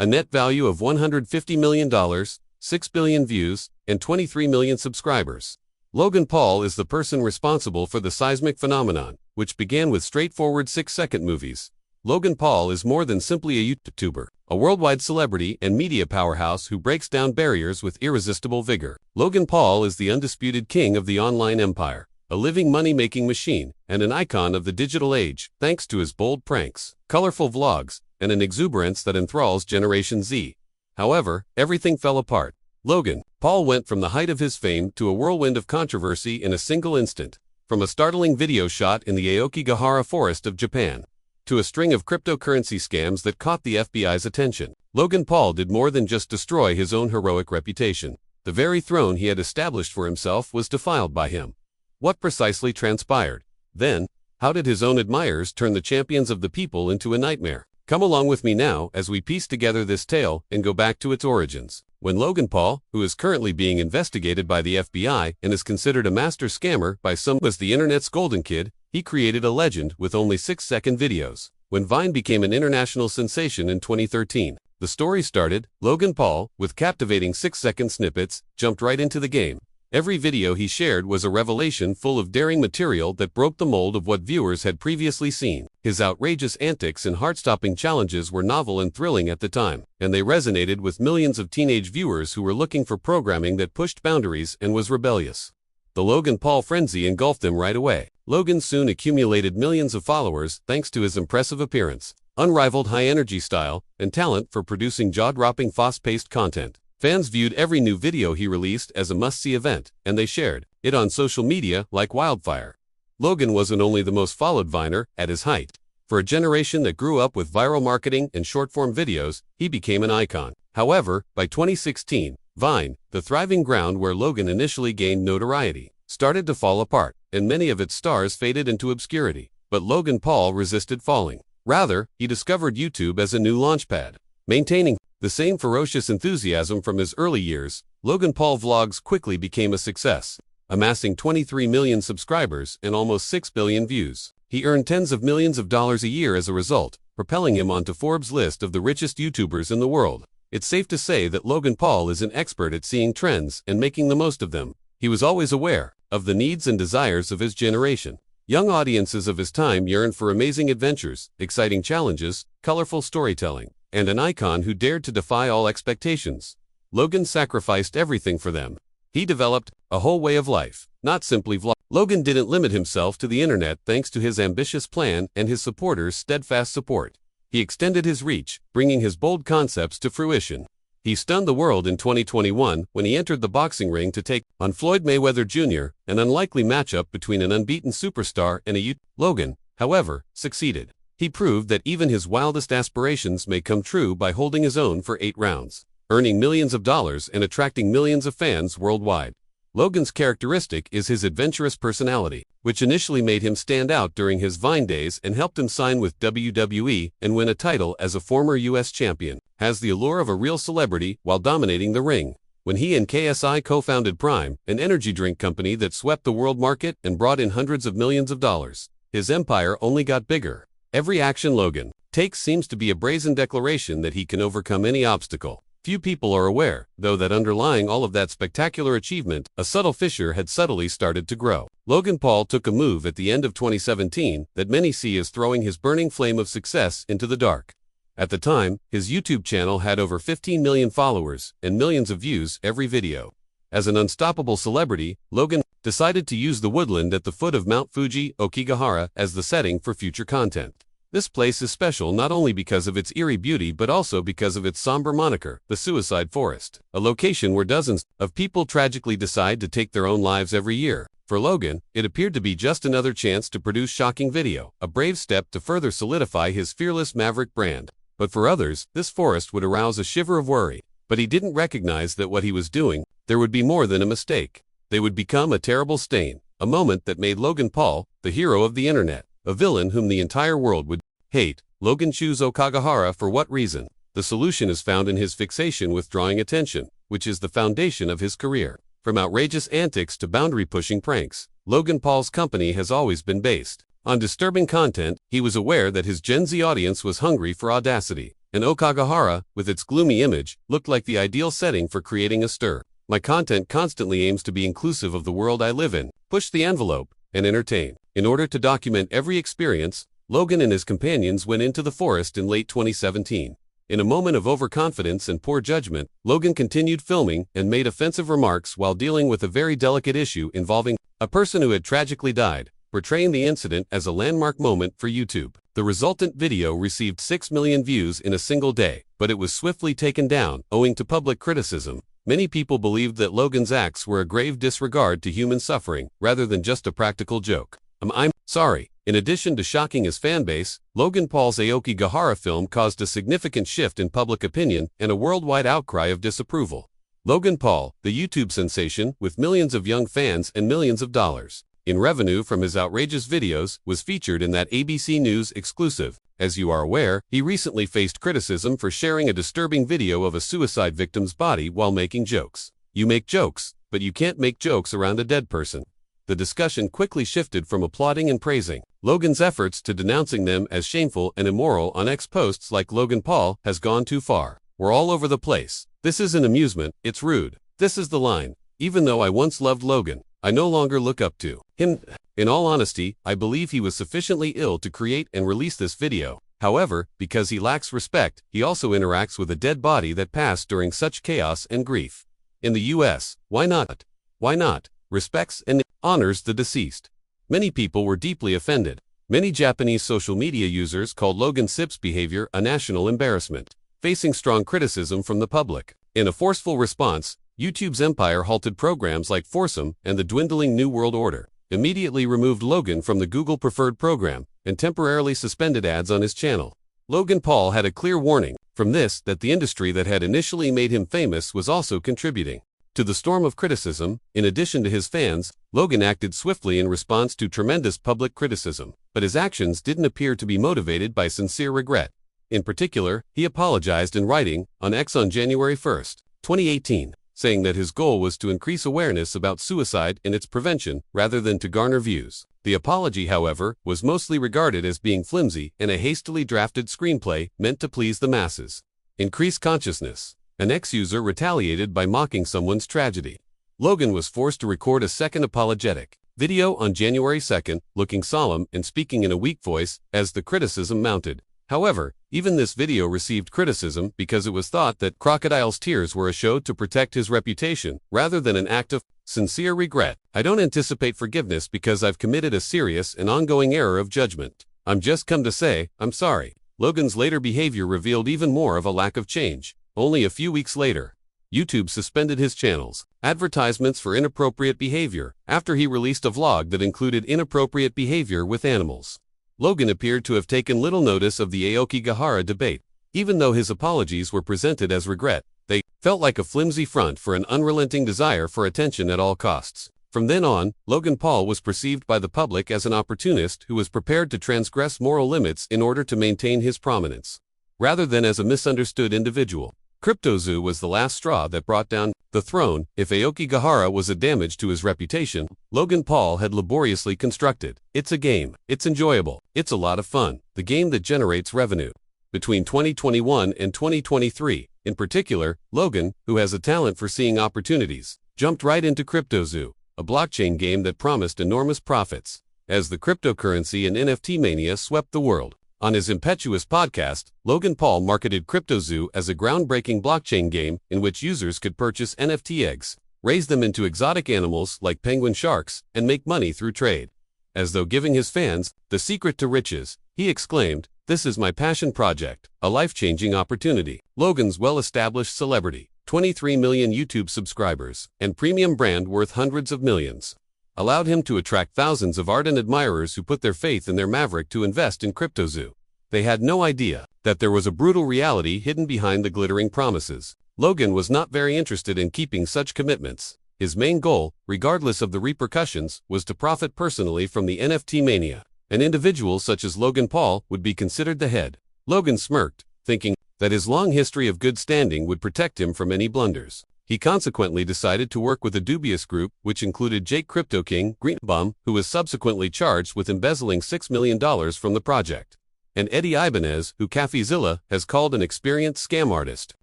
a net value of $150 million, 6 billion views, and 23 million subscribers. Logan Paul is the person responsible for the seismic phenomenon, which began with straightforward 6-second movies. Logan Paul is more than simply a YouTuber, a worldwide celebrity and media powerhouse who breaks down barriers with irresistible vigor. Logan Paul is the undisputed king of the online empire, a living money-making machine, and an icon of the digital age, thanks to his bold pranks, colorful vlogs, and an exuberance that enthralls Generation Z. However, everything fell apart. Logan Paul went from the height of his fame to a whirlwind of controversy in a single instant, from a startling video shot in the Aokigahara forest of Japan to a string of cryptocurrency scams that caught the FBI's attention. Logan Paul did more than just destroy his own heroic reputation. The very throne he had established for himself was defiled by him. What precisely transpired? Then, how did his own admirers turn the champions of the people into a nightmare? Come along with me now as we piece together this tale and go back to its origins. When Logan Paul, who is currently being investigated by the FBI and is considered a master scammer by some as the internet's golden kid, he created a legend with only 6-second videos. When Vine became an international sensation in 2013, the story started. Logan Paul, with captivating 6-second snippets, jumped right into the game. Every video he shared was a revelation full of daring material that broke the mold of what viewers had previously seen. His outrageous antics and heart-stopping challenges were novel and thrilling at the time, and they resonated with millions of teenage viewers who were looking for programming that pushed boundaries and was rebellious. The Logan Paul frenzy engulfed them right away. Logan soon accumulated millions of followers thanks to his impressive appearance, unrivaled high-energy style, and talent for producing jaw-dropping fast-paced content. Fans viewed every new video he released as a must-see event, and they shared it on social media like wildfire. Logan wasn't only the most followed Viner at his height. For a generation that grew up with viral marketing and short-form videos, he became an icon. However, by 2016, Vine, the thriving ground where Logan initially gained notoriety, started to fall apart, and many of its stars faded into obscurity. But Logan Paul resisted falling. Rather, he discovered YouTube as a new launchpad. Maintaining the same ferocious enthusiasm from his early years, Logan Paul vlogs quickly became a success, amassing 23 million subscribers and almost 6 billion views. He earned tens of millions of dollars a year as a result, propelling him onto Forbes' list of the richest YouTubers in the world. It's safe to say that Logan Paul is an expert at seeing trends and making the most of them. He was always aware of the needs and desires of his generation. Young audiences of his time yearned for amazing adventures, exciting challenges, colorful storytelling, and an icon who dared to defy all expectations. Logan sacrificed everything for them. He developed a whole way of life, not simply vlog. Logan didn't limit himself to the internet thanks to his ambitious plan and his supporters' steadfast support. He extended his reach, bringing his bold concepts to fruition. He stunned the world in 2021 when he entered the boxing ring to take on Floyd Mayweather Jr., an unlikely matchup between an unbeaten superstar and a youth. Logan, however, succeeded. He proved that even his wildest aspirations may come true by holding his own for 8 rounds, earning millions of dollars and attracting millions of fans worldwide. Logan's characteristic is his adventurous personality, which initially made him stand out during his Vine days and helped him sign with WWE and win a title as a former U.S. champion. Has the allure of a real celebrity while dominating the ring. When he and KSI co-founded Prime, an energy drink company that swept the world market and brought in hundreds of millions of dollars, his empire only got bigger. Every action Logan takes seems to be a brazen declaration that he can overcome any obstacle. Few people are aware, though, that underlying all of that spectacular achievement, a subtle fissure had subtly started to grow. Logan Paul took a move at the end of 2017 that many see as throwing his burning flame of success into the dark. At the time, his YouTube channel had over 15 million followers and millions of views every video. As an unstoppable celebrity, Logan decided to use the woodland at the foot of Mount Fuji, Aokigahara, as the setting for future content. This place is special not only because of its eerie beauty but also because of its somber moniker, the Suicide Forest, a location where dozens of people tragically decide to take their own lives every year. For Logan, it appeared to be just another chance to produce shocking video, a brave step to further solidify his fearless maverick brand. But for others, this forest would arouse a shiver of worry. But he didn't recognize that what he was doing, there would be more than a mistake. They would become a terrible stain, a moment that made Logan Paul the hero of the internet, a villain whom the entire world would hate. Logan chose Aokigahara for what reason? The solution is found in his fixation with drawing attention, which is the foundation of his career. From outrageous antics to boundary-pushing pranks, Logan Paul's company has always been based on disturbing content. He was aware that his Gen Z audience was hungry for audacity. and Okagahara, with its gloomy image, looked like the ideal setting for creating a stir. My content constantly aims to be inclusive of the world I live in, push the envelope, and entertain. In order to document every experience, Logan and his companions went into the forest in late 2017. In a moment of overconfidence and poor judgment, Logan continued filming and made offensive remarks while dealing with a very delicate issue involving a person who had tragically died, portraying the incident as a landmark moment for YouTube. The resultant video received 6 million views in a single day, but it was swiftly taken down, owing to public criticism. Many people believed that Logan's acts were a grave disregard to human suffering, rather than just a practical joke. I'm sorry. In addition to shocking his fanbase, Logan Paul's Aokigahara film caused a significant shift in public opinion and a worldwide outcry of disapproval. Logan Paul, the YouTube sensation, with millions of young fans and millions of dollars in revenue from his outrageous videos, was featured in that ABC News exclusive. As you are aware, he recently faced criticism for sharing a disturbing video of a suicide victim's body while making jokes. You make jokes, but you can't make jokes around a dead person. The discussion quickly shifted from applauding and praising Logan's efforts to denouncing them as shameful and immoral on X posts like Logan Paul has gone too far. We're all over the place. This isn't amusement, it's rude. This is the line. Even though I once loved Logan, I no longer look up to him. In all honesty, I believe he was sufficiently ill to create and release this video. However, because he lacks respect, he also interacts with a dead body that passed during such chaos and grief. In the US, why not? Why not? Respects and honors the deceased. Many people were deeply offended. Many Japanese social media users called Logan Paul's behavior a national embarrassment, facing strong criticism from the public. In a forceful response, YouTube's empire halted programs like Foursome and the dwindling New World Order, immediately removed Logan from the Google Preferred program, and temporarily suspended ads on his channel. Logan Paul had a clear warning from this that the industry that had initially made him famous was also contributing to the storm of criticism. In addition to his fans, Logan acted swiftly in response to tremendous public criticism, but his actions didn't appear to be motivated by sincere regret. In particular, he apologized in writing on X on January 1, 2018, saying that his goal was to increase awareness about suicide and its prevention rather than to garner views. The apology, however, was mostly regarded as being flimsy and a hastily drafted screenplay meant to please the masses. Increase consciousness. An ex-user retaliated by mocking someone's tragedy. Logan was forced to record a second apologetic video on January 2, looking solemn and speaking in a weak voice as the criticism mounted. However, even this video received criticism because it was thought that crocodile's tears were a show to protect his reputation rather than an act of sincere regret. I don't anticipate forgiveness because I've committed a serious and ongoing error of judgment. I'm just come to say, I'm sorry. Logan's later behavior revealed even more of a lack of change. Only a few weeks later, YouTube suspended his channel's advertisements for inappropriate behavior after he released a vlog that included inappropriate behavior with animals. Logan appeared to have taken little notice of the Aokigahara debate. Even though his apologies were presented as regret, they felt like a flimsy front for an unrelenting desire for attention at all costs. From then on, Logan Paul was perceived by the public as an opportunist who was prepared to transgress moral limits in order to maintain his prominence, rather than as a misunderstood individual. CryptoZoo was the last straw that brought down the throne. If Aokigahara was a damage to his reputation, Logan Paul had laboriously constructed. It's a game. It's enjoyable. It's a lot of fun. The game that generates revenue. Between 2021 and 2023, in particular, Logan, who has a talent for seeing opportunities, jumped right into CryptoZoo, a blockchain game that promised enormous profits, as the cryptocurrency and NFT mania swept the world. On his impetuous podcast, Logan Paul marketed CryptoZoo as a groundbreaking blockchain game in which users could purchase NFT eggs, raise them into exotic animals like penguin sharks, and make money through trade. As though giving his fans the secret to riches, he exclaimed, "This is my passion project, a life-changing opportunity." Logan's well-established celebrity, 23 million YouTube subscribers, and premium brand worth hundreds of millions, allowed him to attract thousands of ardent admirers who put their faith in their maverick to invest in CryptoZoo. They had no idea that there was a brutal reality hidden behind the glittering promises. Logan was not very interested in keeping such commitments. His main goal, regardless of the repercussions, was to profit personally from the NFT mania. An individual such as Logan Paul would be considered the head. Logan smirked, thinking that his long history of good standing would protect him from any blunders. He consequently decided to work with a dubious group, which included Jake CryptoKing Greenbaum, who was subsequently charged with embezzling $6 million from the project. and Eddie Ibanez, who CafeZilla has called an experienced scam artist.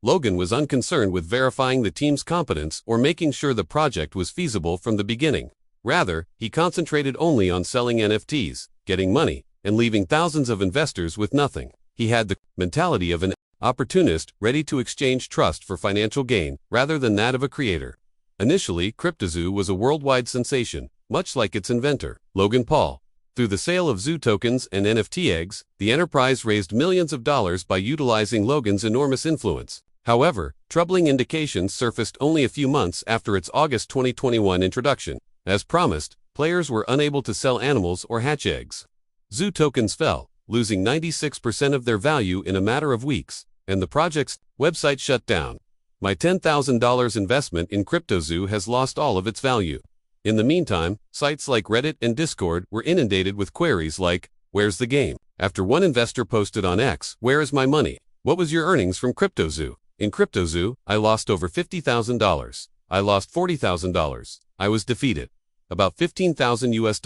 Logan was unconcerned with verifying the team's competence or making sure the project was feasible from the beginning. Rather, he concentrated only on selling NFTs, getting money, and leaving thousands of investors with nothing. He had the mentality of an opportunist ready to exchange trust for financial gain rather than that of a creator. Initially, CryptoZoo was a worldwide sensation, much like its inventor, Logan Paul. Through the sale of Zoo tokens and NFT eggs, the enterprise raised millions of dollars by utilizing Logan's enormous influence. However, troubling indications surfaced only a few months after its August 2021 introduction. As promised, players were unable to sell animals or hatch eggs. Zoo tokens fell, losing 96% of their value in a matter of weeks, and the project's website shut down. My $10,000 investment in CryptoZoo has lost all of its value. In the meantime, sites like Reddit and Discord were inundated with queries like, "Where's the game?" After one investor posted on X, "Where is my money? What was your earnings from CryptoZoo?" In CryptoZoo, I lost over $50,000. I lost $40,000. I was defeated. About $15,000 US.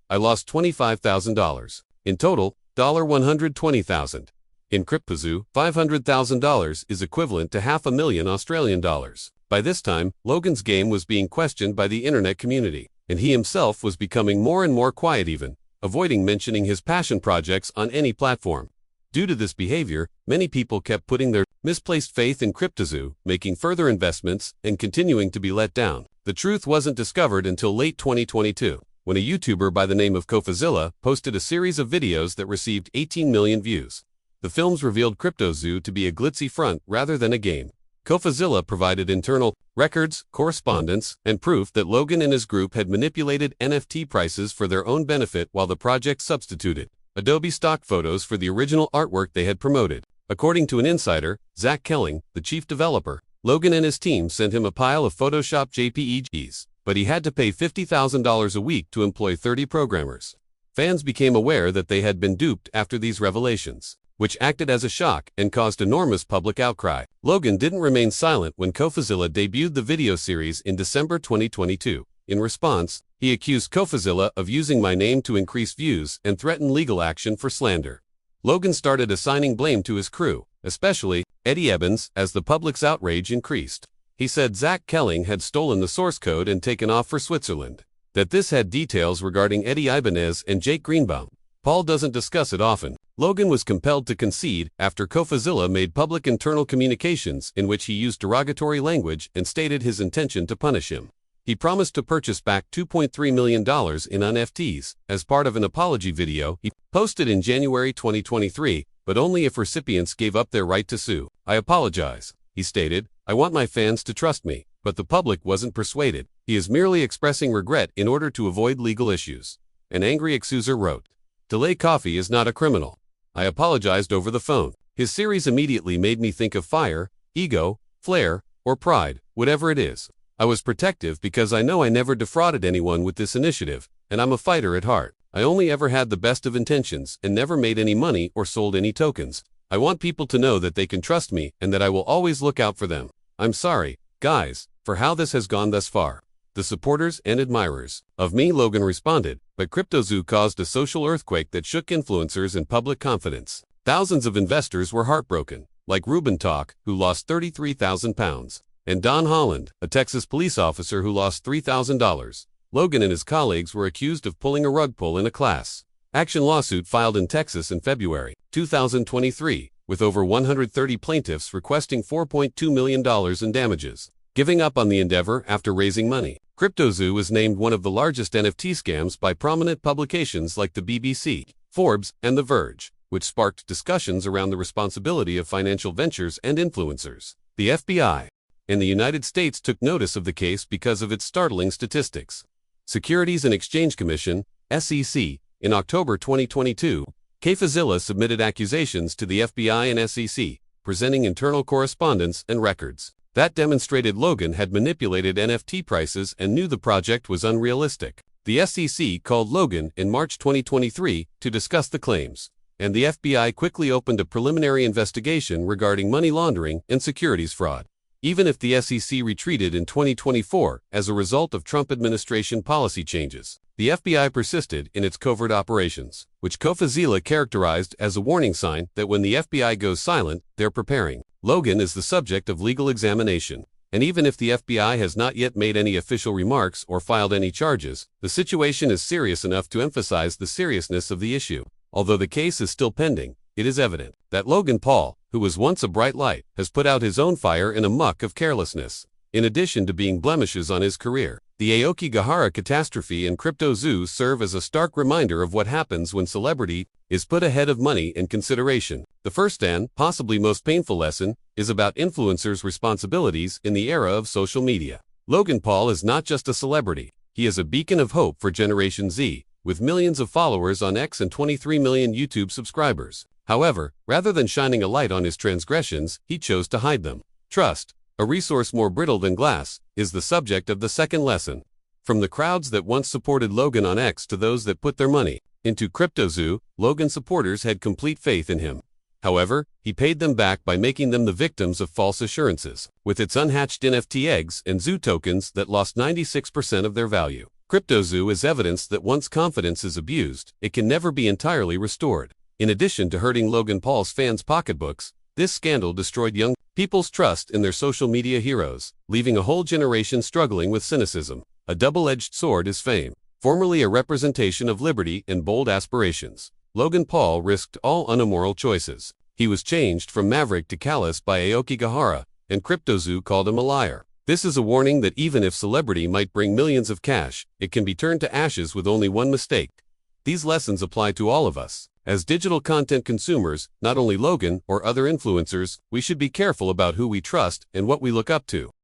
I lost $25,000. In total, $120,000. In CryptoZoo, $500,000 is equivalent to $500,000 Australian dollars. By this time, Logan's game was being questioned by the internet community, and he himself was becoming more and more quiet, even avoiding mentioning his passion projects on any platform. Due to this behavior, many people kept putting their misplaced faith in CryptoZoo, making further investments, and continuing to be let down. The truth wasn't discovered until late 2022, when a YouTuber by the name of CafeZilla posted a series of videos that received 18 million views. The films revealed CryptoZoo to be a glitzy front rather than a game. CafeZilla provided internal records, correspondence, and proof that Logan and his group had manipulated NFT prices for their own benefit while the project substituted Adobe stock photos for the original artwork they had promoted. According to an insider, Zach Kelling, the chief developer, Logan and his team sent him a pile of Photoshop JPEGs, but he had to pay $50,000 a week to employ 30 programmers. Fans became aware that they had been duped after these revelations, which acted as a shock and caused enormous public outcry. Logan didn't remain silent when CafeZilla debuted the video series in December 2022. In response, he accused CafeZilla of using my name to increase views and threatened legal action for slander. Logan started assigning blame to his crew, especially Eddie Ibanez, as the public's outrage increased. He said Zach Kelling had stolen the source code and taken off for Switzerland, that this had details regarding Eddie Ibanez and Jake Greenbaum. Paul doesn't discuss it often. Logan was compelled to concede after CafeZilla made public internal communications in which he used derogatory language and stated his intention to punish him. He promised to purchase back $2.3 million in NFTs as part of an apology video he posted in January 2023, but only if recipients gave up their right to sue. "I apologize," he stated. "I want my fans to trust me," but the public wasn't persuaded. He is merely expressing regret in order to avoid legal issues. An angry accuser wrote, "Delay coffee is not a criminal. I apologized over the phone." His series immediately made me think of fire, ego, flair, or pride, whatever it is. I was protective because I know I never defrauded anyone with this initiative, and I'm a fighter at heart. I only ever had the best of intentions and never made any money or sold any tokens. I want people to know that they can trust me and that I will always look out for them. I'm sorry, guys, for how this has gone thus far. The supporters and admirers of me, Logan responded, but CryptoZoo caused a social earthquake that shook influencers and public confidence. Thousands of investors were heartbroken, like Ruben Talk, who lost £33,000, and Don Holland, a Texas police officer who lost $3,000. Logan and his colleagues were accused of pulling a rug pull in a class action lawsuit filed in Texas in February 2023, with over 130 plaintiffs requesting $4.2 million in damages, giving up on the endeavor after raising money. CryptoZoo was named one of the largest NFT scams by prominent publications like the BBC, Forbes, and The Verge, which sparked discussions around the responsibility of financial ventures and influencers. The FBI and the United States took notice of the case because of its startling statistics. Securities and Exchange Commission, SEC, in October 2022, CafeZilla submitted accusations to the FBI and SEC, presenting internal correspondence and records that demonstrated Logan had manipulated NFT prices and knew the project was unrealistic. The SEC called Logan in March 2023 to discuss the claims, and the FBI quickly opened a preliminary investigation regarding money laundering and securities fraud. even if the SEC retreated in 2024 as a result of Trump administration policy changes. The FBI persisted in its covert operations, which Kofazila characterized as a warning sign that when the FBI goes silent, they're preparing. Logan is the subject of legal examination, and even if the FBI has not yet made any official remarks or filed any charges, the situation is serious enough to emphasize the seriousness of the issue. Although the case is still pending, it is evident that Logan Paul, who was once a bright light, has put out his own fire in a muck of carelessness. In addition to being blemishes on his career, the Aokigahara catastrophe and Crypto Zoo serve as a stark reminder of what happens when celebrity is put ahead of money and consideration. The first and possibly most painful lesson is about influencers' responsibilities in the era of social media. Logan Paul is not just a celebrity, he is a beacon of hope for Generation Z, with millions of followers on X and 23 million YouTube subscribers. However, rather than shining a light on his transgressions, he chose to hide them. Trust, a resource more brittle than glass, is the subject of the second lesson. From the crowds that once supported Logan on X to those that put their money into CryptoZoo, Logan supporters had complete faith in him. However, he paid them back by making them the victims of false assurances, with its unhatched NFT eggs and Zoo tokens that lost 96% of their value. CryptoZoo is evidence that once confidence is abused, it can never be entirely restored. In addition to hurting Logan Paul's fans' pocketbooks, this scandal destroyed young people's trust in their social media heroes, leaving a whole generation struggling with cynicism. A double-edged sword is fame. Formerly a representation of liberty and bold aspirations, Logan Paul risked all unimmoral choices. He was changed from maverick to callous by Aokigahara, and CryptoZoo called him a liar. This is a warning that even if celebrity might bring millions of cash, it can be turned to ashes with only one mistake. These lessons apply to all of us. As digital content consumers, not only Logan or other influencers, we should be careful about who we trust and what we look up to.